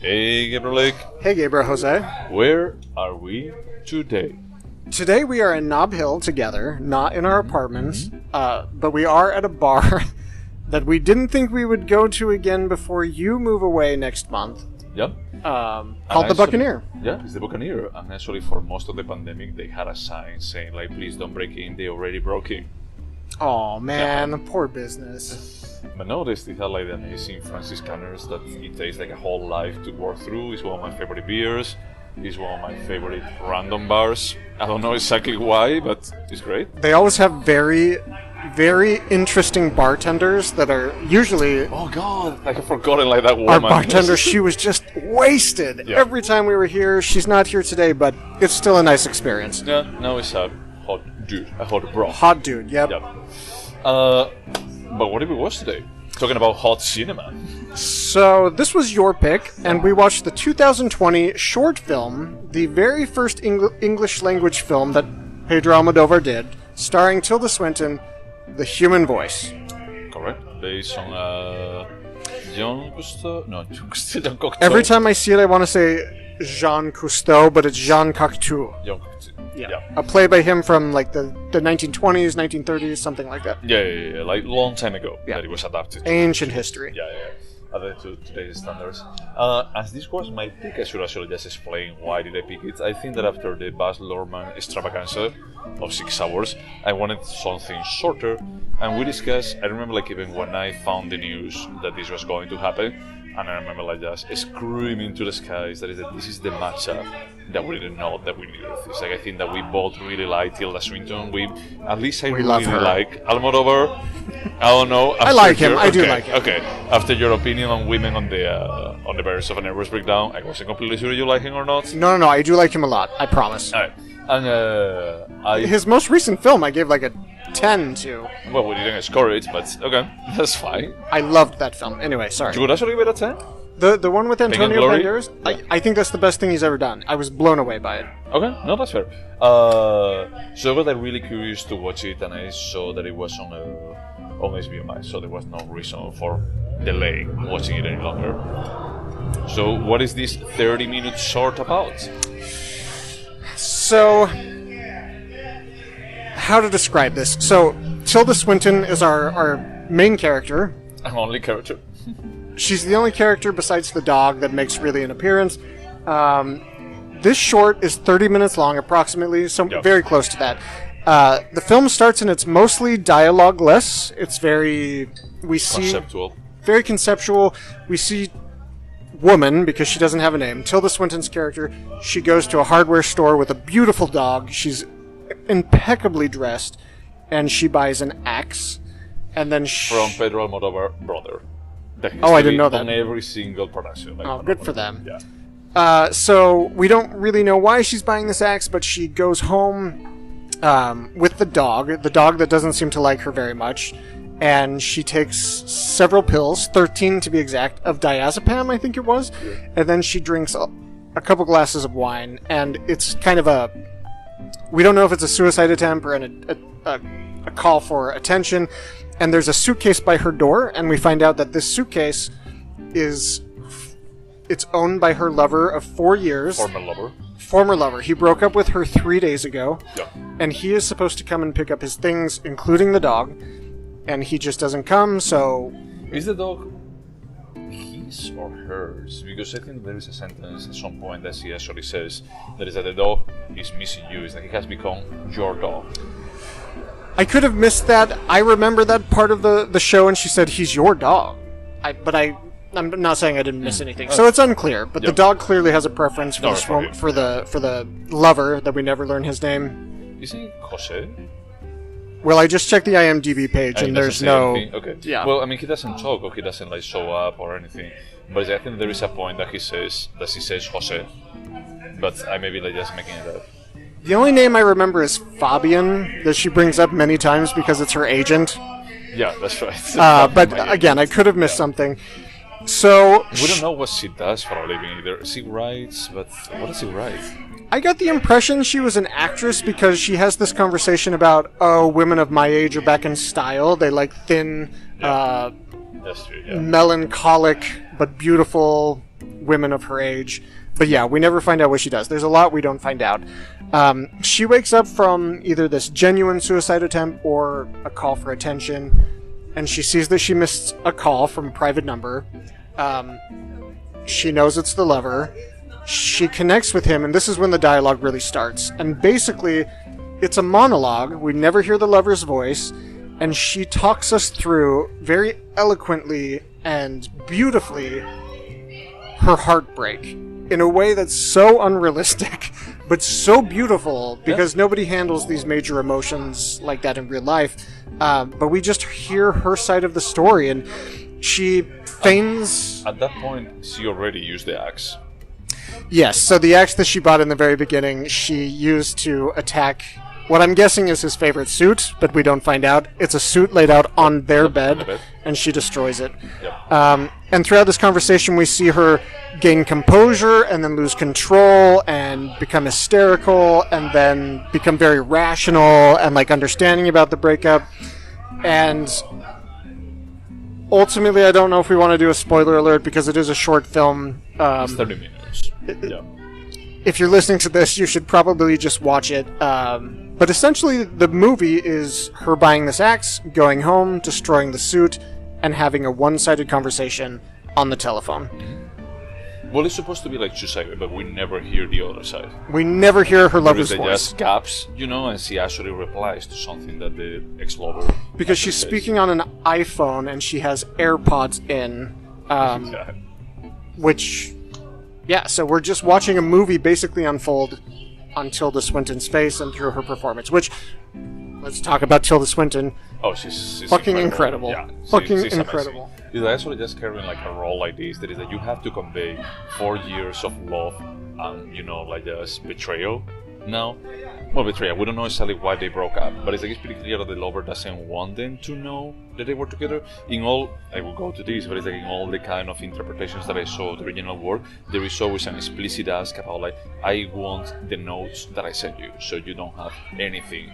Hey, Gabriel. Hey, Gaybros, Jose. Where are we today? Today we are in Nob Hill together, not in our apartments, but we are at a bar that we didn't think we would go to again before you move away next month. Yep. Called the Buccaneer. Yeah, it's the Buccaneer. And actually, for most of the pandemic, they had a sign saying, like, please don't break in, they already broke in. Oh, man, poor business. But nowadays, they have, like, the amazing Franciscaners that it takes, like, a whole life to work through. It's one of my favorite beers. It's one of my favorite random bars. I don't know exactly why, but it's great. They always have very, very interesting bartenders that are usually... Oh, God, like, I've forgotten, like, that woman. Our bartender, she was just wasted. Yeah. Every time we were here, she's not here today, but it's still a nice experience. Yeah, now it's a hot dude, a hot bro. Hot dude, yep. But what did we watch today? Talking about hot cinema. So, this was your pick, and we watched the 2020 short film, the very first English language film that Pedro Almodóvar did, starring Tilda Swinton, The Human Voice. Correct. Based on Jean Cousteau? No, Jean Cocteau. Every time I see it, I want to say Jean Cousteau, but it's Jean Cocteau. Jean Cocteau. Yeah. A play by him from like the 1920s, 1930s, something like that. Yeah. Like long time ago that it was adapted. Ancient history. Yeah. Adapted to today's standards. As this was my pick, I should actually just explain why did I pick it. I think that after the Baz Luhrmann extravaganza of 6 hours, I wanted something shorter. And we discussed, I remember like even when I found the news that this was going to happen, and I remember like just screaming to the skies that this is the matchup that we didn't know that we needed. It's like I think that we both really like Tilda Swinton. I really like Almodóvar. I don't know. I like him. I do like him. Okay. After your opinion on women on the Birds of a Nervous Breakdown, I wasn't completely sure you like him or not. No. I do like him a lot. I promise. Alright. And his most recent film, I gave like a 10 to. Well, we didn't score it, but okay, that's fine. I loved that film. Anyway, sorry. You would actually give it a 10? The one with Antonio Banderas? Yeah. I think that's the best thing he's ever done. I was blown away by it. Okay, no, that's fair. So I got like, really curious to watch it, and I saw that it was on HBO Max, so there was no reason for delaying watching it any longer. So what is this 30-minute short about? So, how to describe this? So, Tilda Swinton is our main character. Only character. She's the only character besides the dog that makes really an appearance. This short is 30 minutes long, approximately, so very close to that. The film starts and it's mostly dialogue-less. It's very conceptual. We see woman, because she doesn't have a name, Tilda Swinton's character. She goes to a hardware store with a beautiful dog. She's impeccably dressed, and she buys an axe, and then from Pedro Almodóvar brother. I didn't know that. On every single production. Oh, good for them. Yeah. So we don't really know why she's buying this axe, but she goes home with the dog that doesn't seem to like her very much, and she takes several pills, 13 to be exact, of diazepam, I think it was, and then she drinks a couple glasses of wine, and it's kind of we don't know if it's a suicide attempt or a call for attention, and there's a suitcase by her door, and we find out that this suitcase it's owned by her lover of 4 years. Former lover. He broke up with her 3 days ago, and he is supposed to come and pick up his things, including the dog, and he just doesn't come, so... Is the dog his or hers? Because I think there is a sentence at some point that she actually says that is that the dog is missing you, is that he has become your dog. I could have missed that. I remember that part of the show, and she said, he's your dog. I'm not saying I didn't miss anything, so it's unclear. But the dog clearly has a preference for the lover that we never learn his name. Isn't it Jose? Well, I just checked the IMDb page, and there's no... Okay. Yeah. Well, I mean, he doesn't talk, or he doesn't like show up or anything. But I think there is a point that she says Jose. But I may be like just making it up. The only name I remember is Fabian, that she brings up many times because it's her agent. Yeah, that's right. But again, I could have missed something. So we don't know what she does for a living either. She writes, but what does she write? I got the impression she was an actress because she has this conversation about, women of my age are back in style. They like thin, That's true, melancholic but beautiful women of her age. But yeah, we never find out what she does. There's a lot we don't find out. She wakes up from either this genuine suicide attempt or a call for attention, and she sees that she missed a call from a private number. She knows it's the lover. She connects with him, and this is when the dialogue really starts. And basically, it's a monologue. We never hear the lover's voice, and she talks us through very eloquently and beautifully her heartbreak in a way that's so unrealistic, but so beautiful, because nobody handles these major emotions like that in real life. But we just hear her side of the story, and she feigns... At that point, she already used the axe. Yes, so the axe that she bought in the very beginning, she used to attack what I'm guessing is his favorite suit, but we don't find out. It's a suit laid out on their bed, and she destroys it. Yep. And throughout this conversation, we see her gain composure and then lose control and become hysterical and then become very rational and like understanding about the breakup. And ultimately, I don't know if we want to do a spoiler alert because it is a short film. It's 30 minutes. Yeah. If you're listening to this, you should probably just watch it. But essentially, the movie is her buying this axe, going home, destroying the suit, and having a one-sided conversation on the telephone. Well, it's supposed to be like two-sided, but we never hear the other side. We never hear her lover's There is voice. just gaps, and she actually replies to something that the ex-lover... Because she's speaking on an iPhone, and she has AirPods in, Yeah. which... Yeah, so we're just watching a movie basically unfold on Tilda Swinton's face and through her performance, which... Let's talk about Tilda Swinton. Oh, she's fucking incredible. Yeah, Fucking she's incredible. Amazing. It's actually just carrying like a role like this, that is that you have to convey 4 years of love and, like just betrayal. Now, well, betrayal, we don't know exactly why they broke up, but it's pretty clear that the lover doesn't want them to know that they were together. In all, I will go to this, but it's like in all the kind of interpretations that I saw of the original work, there is always an explicit ask about like, I want the notes that I sent you, so you don't have anything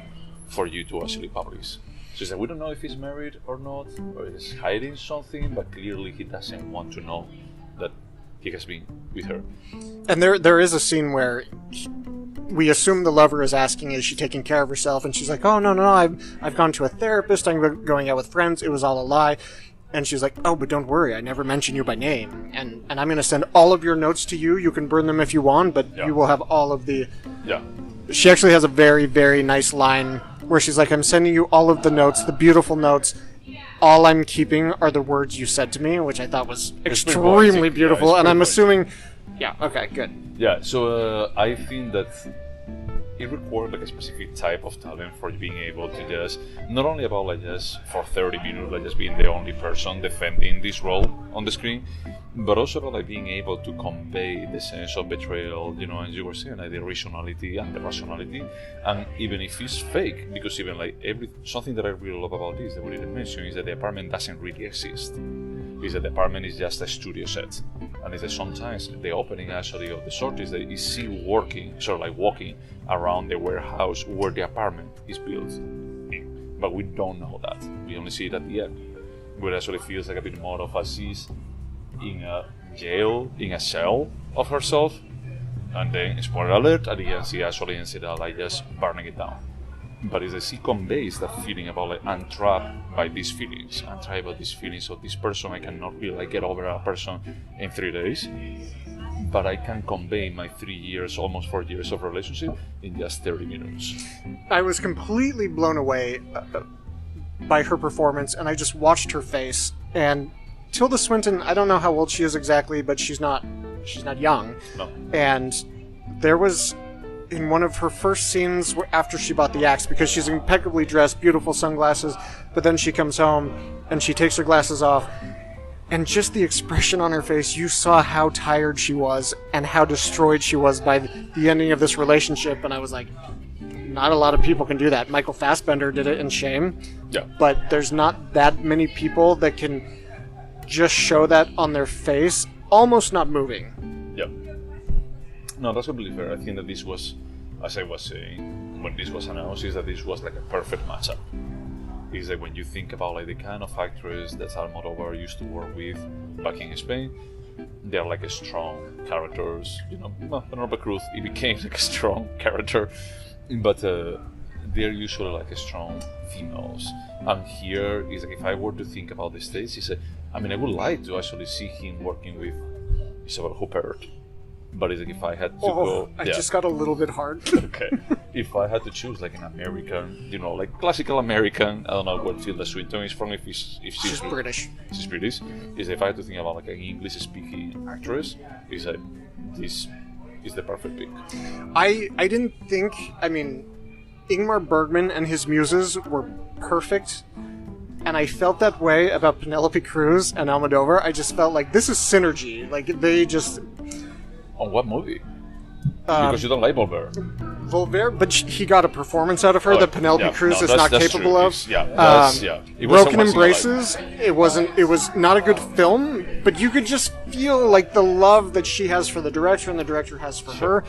for you to actually publish. So it's like, we don't know if he's married or not, or he's hiding something, but clearly he doesn't want to know that he has been with her. And there is a scene where we assume the lover is asking, is she taking care of herself? And she's like, oh, no, I've gone to a therapist, I'm going out with friends, it was all a lie. And she's like, oh, but don't worry, I never mention you by name. And I'm going to send all of your notes to you, you can burn them if you want, but you will have all of the... Yeah. She actually has a very, very nice line where she's like, I'm sending you all of the notes, the beautiful notes. All I'm keeping are the words you said to me, which I thought was extremely beautiful. And I'm assuming... Yeah, okay, good. Yeah, so I think that it requires like a specific type of talent for being able to just, not only about like just for 30 minutes, like just being the only person defending this role on the screen, but also about like being able to convey the sense of betrayal, as you were saying, like the rationality and the rationality, and even if it's fake, because even like something that I really love about this that we didn't mention is that the apartment doesn't really exist. Is that the apartment is just a studio set, and it's that sometimes the opening actually of the short is that you see walking around the warehouse where the apartment is built in. But we don't know that. We only see it at the end, where it actually feels like a bit more of a she's in a jail, in a cell of herself, and then, spoiler alert, at the end she actually ends up like just burning it down. But it's that she conveys that feeling about like, I'm trapped by these feelings. I'm trapped by these feelings of this person. I cannot really like, get over a person in 3 days. But I can convey my 3 years, almost 4 years of relationship in just 30 minutes. I was completely blown away by her performance, and I just watched her face. And Tilda Swinton, I don't know how old she is exactly, but she's not young. No. And there was... in one of her first scenes after she bought the axe, because she's impeccably dressed, beautiful sunglasses, but then she comes home and she takes her glasses off, and just the expression on her face, you saw how tired she was and how destroyed she was by the ending of this relationship, and I was like, not a lot of people can do that. Michael Fassbender did it in Shame, yeah. But there's not that many people that can just show that on their face, almost not moving. Yeah. No, that's completely fair. I think that this was, as I was saying, when this was announced, is that this was like a perfect matchup. is that when you think about like the kind of actress that Almodóvar used to work with back in Spain, they're like a strong characters. You know, well, Penelope Cruz, it became like a strong character, but they're usually like a strong females. And here is like, if I were to think about the States, I would like to actually see him working with Isabel Huppert. But it's like if I had to go... I just got a little bit hard. Okay. If I had to choose like an American, you know, like classical American, I don't know where Tilda Swinton is from, if she's British. She's British. Is if I had to think about like an English-speaking actress, is like this is the perfect pick. I didn't think... Ingmar Bergman and his muses were perfect, and I felt that way about Penelope Cruz and Almodóvar. I just felt like this is synergy. Like, they just... On what movie? Because you don't like Volver. Volver, but he got a performance out of her that Penelope Cruz is not capable of. Broken Embraces, it was not a good film, but you could just feel like the love that she has for the director and the director has for her.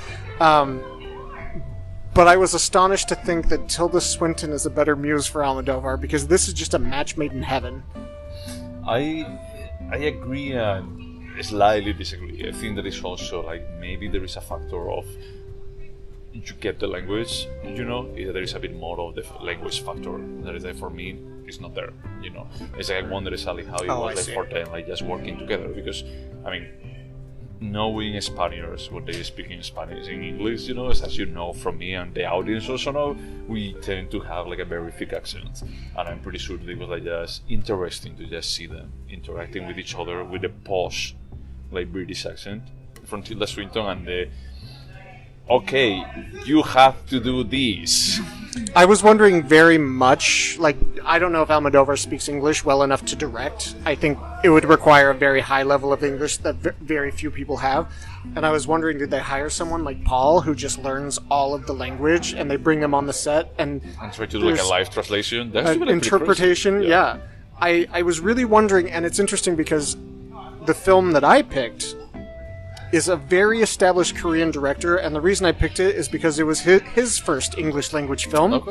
But I was astonished to think that Tilda Swinton is a better muse for Almodóvar, because this is just a match made in heaven. I agree and slightly disagree. I think that it's also like maybe there is a factor of you get the language, you know, there is a bit more of the language factor that is like, for me, it's not there, you know. It's like I wonder exactly how it was like for them, like just working together, because knowing Spaniards, what they speak in Spanish and English, you know, as you know from me and the audience also know, we tend to have like a very thick accent, and I'm pretty sure that it was like just interesting to just see them interacting with each other with the posh, like British accent from Tilda Swinton and the okay, you have to do this. I was wondering very much, like, I don't know if Almodóvar speaks English well enough to direct. I think it would require a very high level of English that very few people have. And I was wondering, did they hire someone like Paul, who just learns all of the language, and they bring him on the set and try to do like a live translation? That's an interpretation, yeah. I was really wondering, and it's interesting because the film that I picked is a very established Korean director, and the reason I picked it is because it was his first English language film.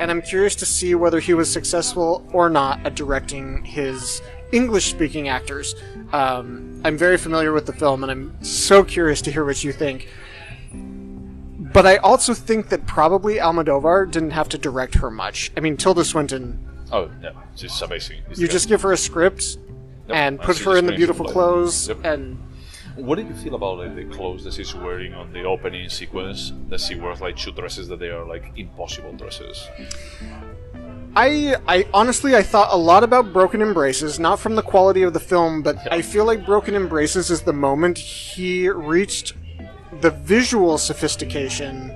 And I'm curious to see whether he was successful or not at directing his English-speaking actors. I'm very familiar with the film, and I'm so curious to hear what you think. But I also think that probably Almodóvar didn't have to direct her much. I mean, Tilda Swinton... Oh, yeah, she's amazing. You just give her a script and put her in the beautiful clothes and... What did you feel about like the clothes that she's wearing on the opening sequence? That she wears like 2 dresses that they are like impossible dresses. I honestly thought a lot about Broken Embraces, not from the quality of the film, but I feel like Broken Embraces is the moment he reached the visual sophistication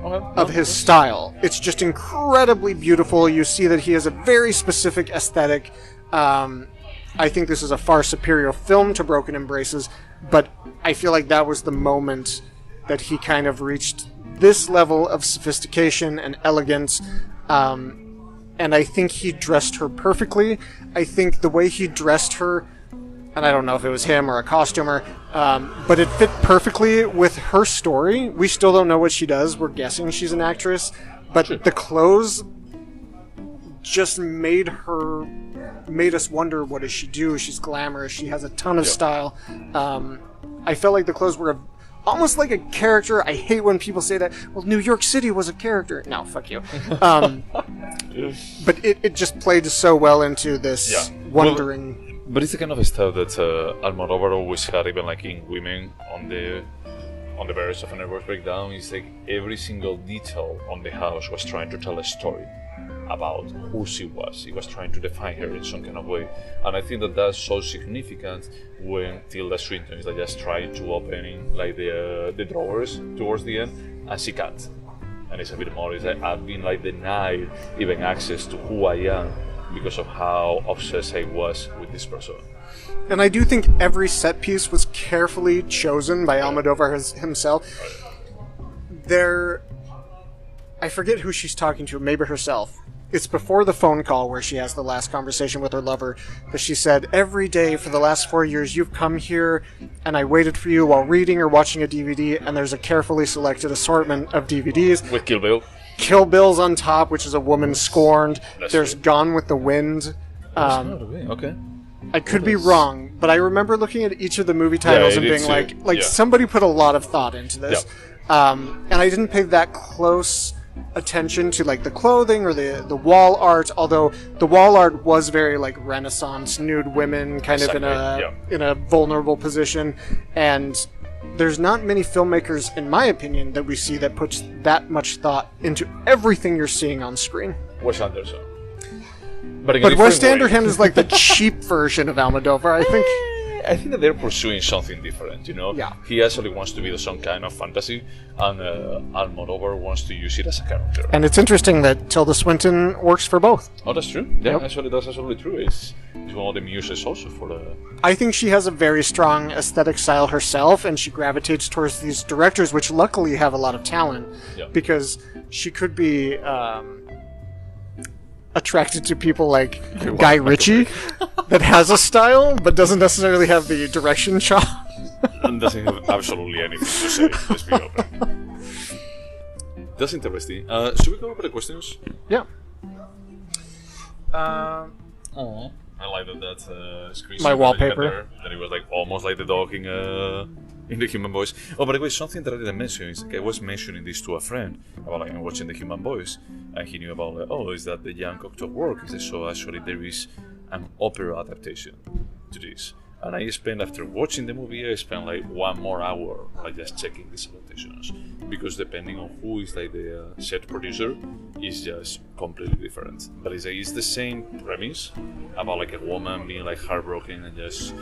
of his style. It's just incredibly beautiful. You see that he has a very specific aesthetic. I think this is a far superior film to Broken Embraces, but I feel like that was the moment that he kind of reached this level of sophistication and elegance, and I think he dressed her perfectly. I think the way he dressed her, and I don't know if it was him or a costumer, but it fit perfectly with her story. We still don't know what she does. We're guessing she's an actress, but the clothes just made us wonder, what does she do? She's glamorous. She has a ton of style. I felt like the clothes were almost like a character. I hate when people say that. Well, New York City was a character. No, fuck you. But it just played so well into this wondering. But it's the kind of stuff that Almodóvar always had, even like in Women on the Berries of a Nervous Breakdown. It's like every single detail on the house was trying to tell a story about who she was. He was trying to define her in some kind of way, and I think that that's so significant when Tilda Swinton is like just trying to open like the drawers towards the end, and she can't. And it's a bit more. It's like I've been like denied even access to who I am because of how obsessed I was with this person. And I do think every set piece was carefully chosen by Almodóvar himself. I forget who she's talking to, maybe herself. It's before the phone call where she has the last conversation with her lover, but she said, every day for the last 4 years you've come here and I waited for you while reading or watching a DVD, and there's a carefully selected assortment of DVDs. With Kill Bill. With Kill Bill, yeah. And I think he dressed her perfectly. I think the way he dressed her, and I Kill Bill's on top, which is a woman scorned. That's There's true. Gone with the Wind. Okay. I could be wrong, but I remember looking at each of the movie titles and I did being too. like Yeah. somebody put a lot of thought into this. And I didn't pay that close attention to like the clothing or the wall art, although the wall art was very like Renaissance nude women kind of in a vulnerable position, and there's not many filmmakers, in my opinion, that we see that puts that much thought into everything you're seeing on screen. Wes Anderson. But Wes Anderson is like the cheap version of Almodóvar, I think. I think that they're pursuing something different, you know? Yeah. He actually wants to be some kind of fantasy, and Almodóvar wants to use it as a character. And it's interesting that Tilda Swinton works for both. Oh, that's true? Yeah, Yep. actually, that's absolutely true. It's one of the muses also for the... I think she has a very strong aesthetic style herself, and she gravitates towards these directors, which luckily have a lot of talent, because she could be attracted to people like Guy Ritchie, that has a style, but doesn't necessarily have the direction chop. And doesn't have absolutely anything to say, let's be open. That's interesting. Should we go over the questions? Yeah. I like that screen. My wallpaper. That it was like almost like the dog in The Human Voice. Oh, by the way, something that I didn't mention is like I was mentioning this to a friend about like watching The Human Voice, and he knew about is that the young Cocteau work? He said, so actually there is an opera adaptation to this. And I spent, after watching the movie, I spent like 1 more hour like just checking these adaptations, because depending on who is like the set producer, is just completely different. But it's the same premise about like a woman being like heartbroken and just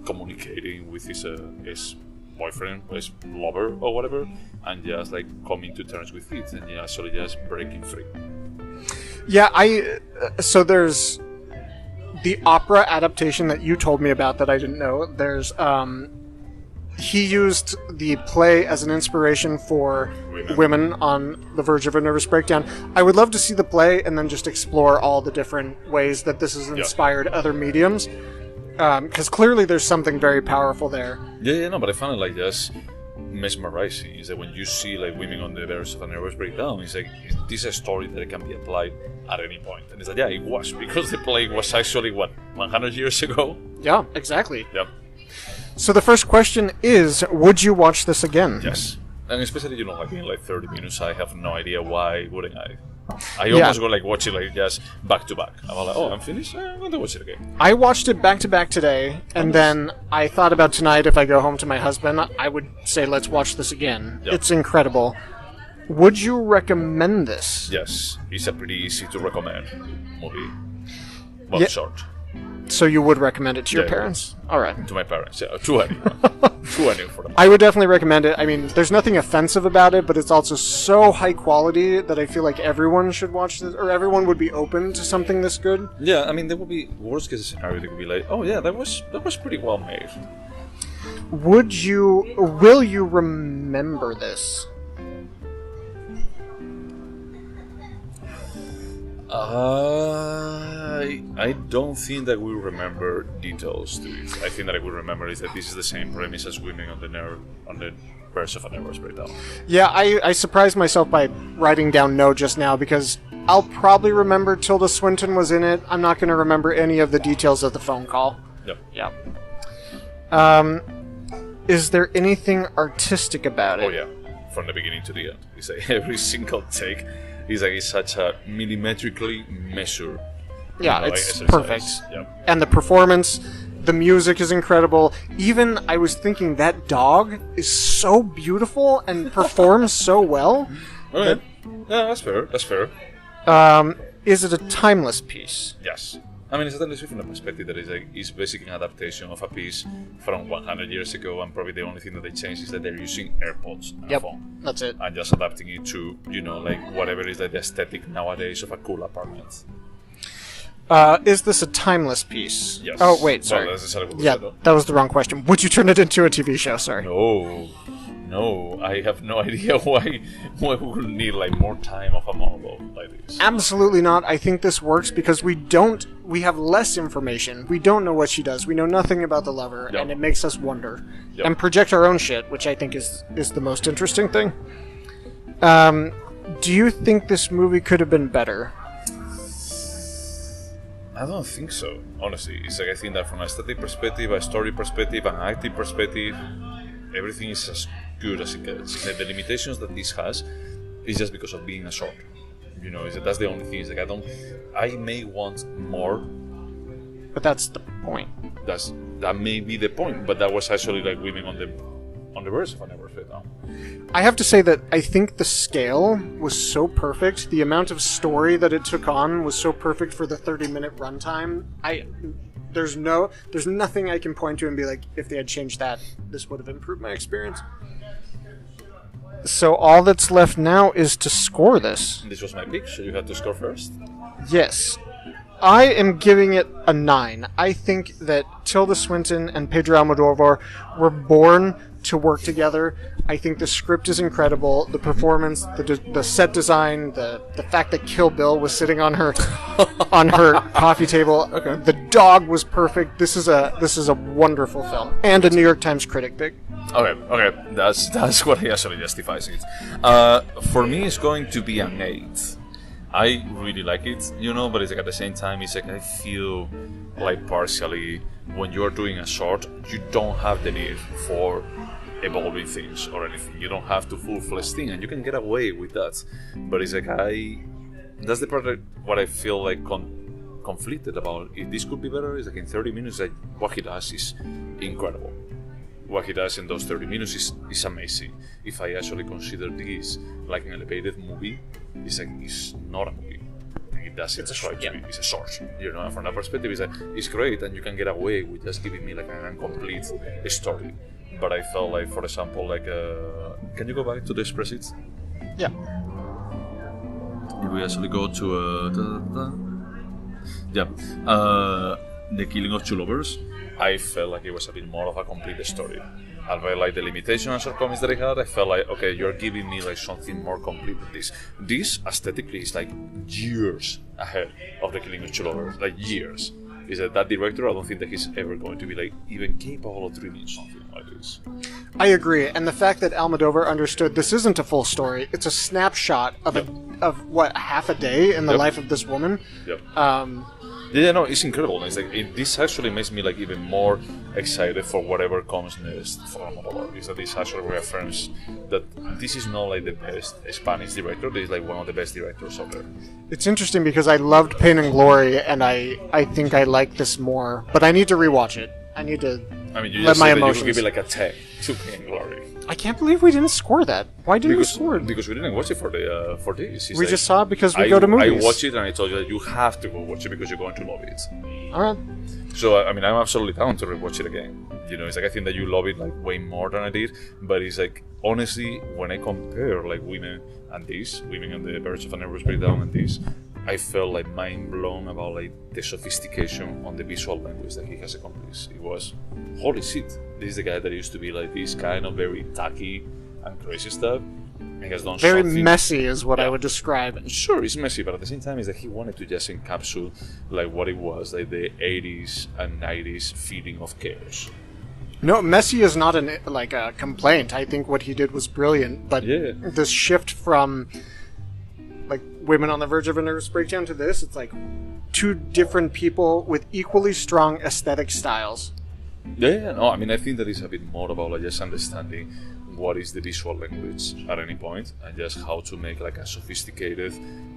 communicating with his boyfriend, his lover or whatever, and just like coming to terms with it and actually just breaking free. Yeah, so there's the opera adaptation that you told me about that I didn't know. There's he used the play as an inspiration for women on the verge of a nervous breakdown. I would love to see the play and then just explore all the different ways that this has inspired other mediums, because clearly there's something very powerful there. No, but I found it like just mesmerizing. Is that when you see like women on the verge of a nervous breakdown, it's like, this is a story that can be applied at any point. And it's like, it was, because the play was actually 100 years ago. Yeah, exactly. Yep. So the first question is, would you watch this again? Yes. And especially, like in like 30 minutes, I have no idea why wouldn't I. I almost go like watch it like just back to back. I'm like, I'm finished. I'm going to watch it again. I watched it back to back today, and then I thought about tonight, if I go home to my husband, I would say, let's watch this again. Yep. It's incredible. Would you recommend this? Yes. It's a pretty easy to recommend movie. Well, short. So you would recommend it to your parents? All right. To my parents, yeah. To anyone. To anyone for them. I would definitely recommend it. I mean, there's nothing offensive about it, but it's also so high quality that I feel like everyone should watch this, or everyone would be open to something this good. Yeah, I mean, there would be worst case scenario. They could be like, oh yeah, that was pretty well made. Will you remember this? I don't think that we remember details to it. I think that I will remember is that this is the same premise as women on the verge of a nervous breakdown. Yeah, I surprised myself by writing down no just now, because I'll probably remember Tilda Swinton was in it. I'm not going to remember any of the details of the phone call. Yep. Yeah. Is there anything artistic about it? Oh yeah, from the beginning to the end. It's like every single take is like it's such a millimetrically measured. Yeah, it's perfect. Yep. And the performance, the music is incredible. Even, I was thinking, that dog is so beautiful and performs so well. Okay. Yeah, that's fair. That's fair. Is it a timeless piece? Yes. I mean, it's at least from the perspective that it's basically an adaptation of a piece from 100 years ago, and probably the only thing that they changed is that they're using AirPods and a phone. That's it. And just adapting it to, like whatever is like the aesthetic nowadays of a cool apartment. Is this a timeless piece? Yes. Oh, wait, sorry. Well, that's exactly what we said, though. That was the wrong question. Would you turn it into a TV show? Sorry. No, I have no idea why we would need like more time of a monologue like this. Absolutely not. I think this works because we have less information. We don't know what she does. We know nothing about the lover, and it makes us wonder and project our own shit, which I think is the most interesting thing. Do you think this movie could have been better? I don't think so, honestly. It's like I think that from an aesthetic perspective, a story perspective, an acting perspective, everything is as good as it gets. Like the limitations that this has is just because of being a short. You know, that's the only thing. It's like I may want more. But that's the point. That may be the point, but that was actually like women on the verge if I never fit down. I have to say that I think the scale was so perfect. The amount of story that it took on was so perfect for the 30-minute runtime. There's nothing I can point to and be like, if they had changed that, this would have improved my experience. So all that's left now is to score this. This was my pick, so you had to score first. Yes. I am giving it a 9. I think that Tilda Swinton and Pedro Almodóvar were born to work together. I think the script is incredible. The performance, the set design, the fact that Kill Bill was sitting on her coffee table. Okay. The dog was perfect. This is a wonderful film and a New York Times critic pick. Okay, that's what actually justifies it. For me, it's going to be an 8. I really like it, but it's like at the same time, it's like I feel like partially when you're doing a short, you don't have the need for evolving things or anything. You don't have to full-fledged thing, and you can get away with that. But it's like that's the part that what I feel like conflicted about. If this could be better, it's like in 30 minutes, like what he does is incredible. What he does in those 30 minutes is amazing. If I actually consider this like an elevated movie, it's not a movie. It doesn't strike me. It's a short. And from that perspective, it's great, and you can get away with just giving me like an incomplete story. But I felt like, for example, can you go back to the spreadsheet? Yeah. If we actually go to The Killing of Two Lovers, I felt like it was a bit more of a complete story. I felt like the limitations and shortcomings that I had, I felt like, okay, you're giving me like something more complete than this. This aesthetically is like years ahead of The Killing of Two Lovers, like years. Is that director, I don't think that he's ever going to be like even capable of dreaming something like this. I agree, and the fact that Almodóvar understood this isn't a full story; it's a snapshot of half a day in the life of this woman. Yep. No, it's incredible. It's like this actually makes me like even more excited for whatever comes next for Almodóvar. Is that this actually reaffirms that this is not like the best Spanish director. This is like one of the best directors out there. It's interesting because I loved Pain and Glory, and I think I like this more, but I need to rewatch it. I need to. You let just my said emotions. That you give it like a 10 to Pain and Glory. I can't believe we didn't score that. Why didn't we score it? Because we didn't watch it for this. We just saw it because we go to movies. I watched it and I told you that you have to go watch it because you're going to love it. All right. So I'm absolutely down to rewatch it again. It's like I think that you love it like way more than I did. But it's like honestly, when I compare like Women on the Verge of a Nervous Breakdown and this, I felt like mind blown about like the sophistication on the visual language that he has accomplished. It was holy shit. This is the guy that used to be like this kind of very tacky and crazy stuff. He has done very something messy is what I would describe it. Sure, it's messy, but at the same time, is that he wanted to just encapsulate like what it was, like the 80s and 90s feeling of chaos. No, messy is not a complaint. I think what he did was brilliant, but this shift from like Women on the Verge of a Nervous Breakdown to this, it's like two different people with equally strong aesthetic styles. No, I think that is a bit more about like just understanding what is the visual language at any point and just how to make like a sophisticated,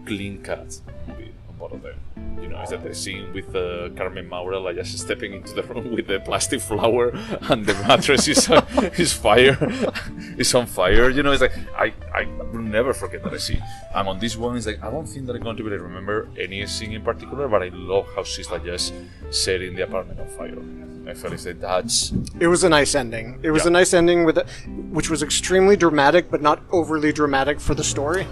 clean-cut movie on both of them. Is that the scene with Carmen Maura like just stepping into the room with the plastic flower and the mattress is on fire. It's like I will never forget that scene. And on this one, it's like I don't think that I'm going to be able to remember any scene in particular, but I love how she's like just setting the apartment on fire. I felt like that's. It was a nice ending. It was a nice ending which was extremely dramatic, but not overly dramatic for the story.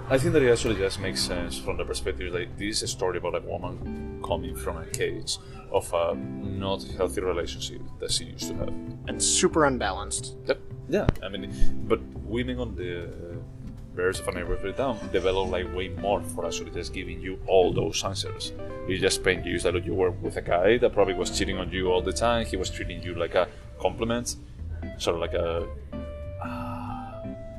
I think that it actually just makes sense from the perspective like this is a story about a woman coming from a cage of a not healthy relationship that she used to have. And super unbalanced. Yeah, but Women on the Verge of a Nervous Breakdown develop like way more for actually just giving you all those answers. You just spend years that you were with a guy that probably was cheating on you all the time. He was treating you like a compliment, sort of like a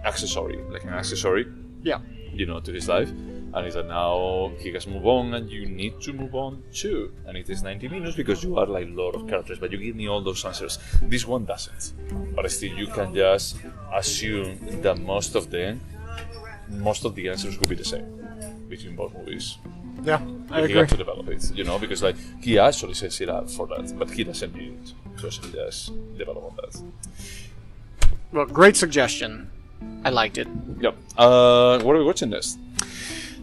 accessory, like an accessory. Yeah. to his life. And he said now he has moved on, and you need to move on too. And it is 90 minutes because you are like a lot of characters, but you give me all those answers. This one doesn't. But still, you can just assume that most of the answers will be the same between both movies. Yeah, I He agree. got to develop it, because like he actually sets it up for that, but he doesn't need it. So he just develop on that. Well, great suggestion. I liked it. Yep. What are we watching next?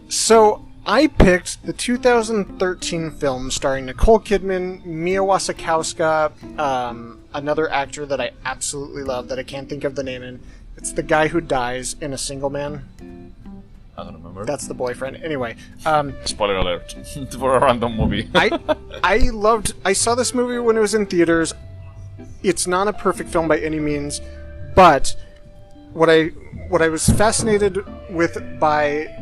So I picked the 2013 film starring Nicole Kidman, Mia Wasikowska, another actor that I absolutely love that I can't think of the name in. It's the guy who dies in A Single Man. I don't remember. That's the boyfriend. Anyway, Spoiler alert for a random movie. I saw this movie when it was in theaters. It's not a perfect film by any means, but what I was fascinated with by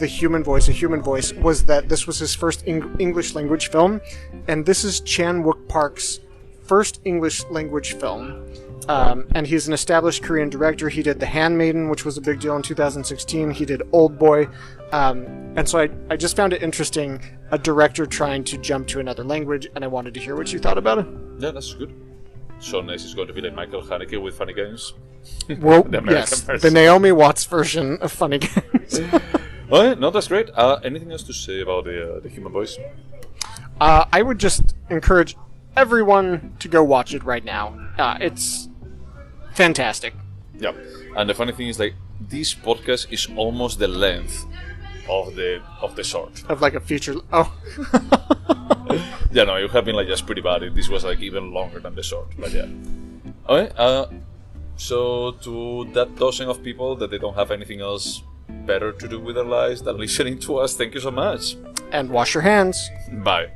a human voice, was that this was his first English language film, and this is Chan Wook Park's first English language film. And he's an established Korean director. He did The Handmaiden, which was a big deal in 2016. He did Old Boy. And so I just found it interesting, a director trying to jump to another language, and I wanted to hear what you thought about it. Yeah, that's good. So next is going to be like Michael Haneke with Funny Games. Well, The American yes, version. the Naomi Watts version of Funny Games. Well, no, that's great. Anything else to say about the Human Voice? I would just encourage everyone to go watch it right now. It's fantastic. Yeah. And the funny thing is, like, this podcast is almost the length of the short. Of like a feature. Oh. Yeah, no, you have been like just pretty bad. This was like even longer than the short, but yeah. Okay. So to that dozen of people that they don't have anything else better to do with their lives than listening to us, thank you so much. And wash your hands. Bye.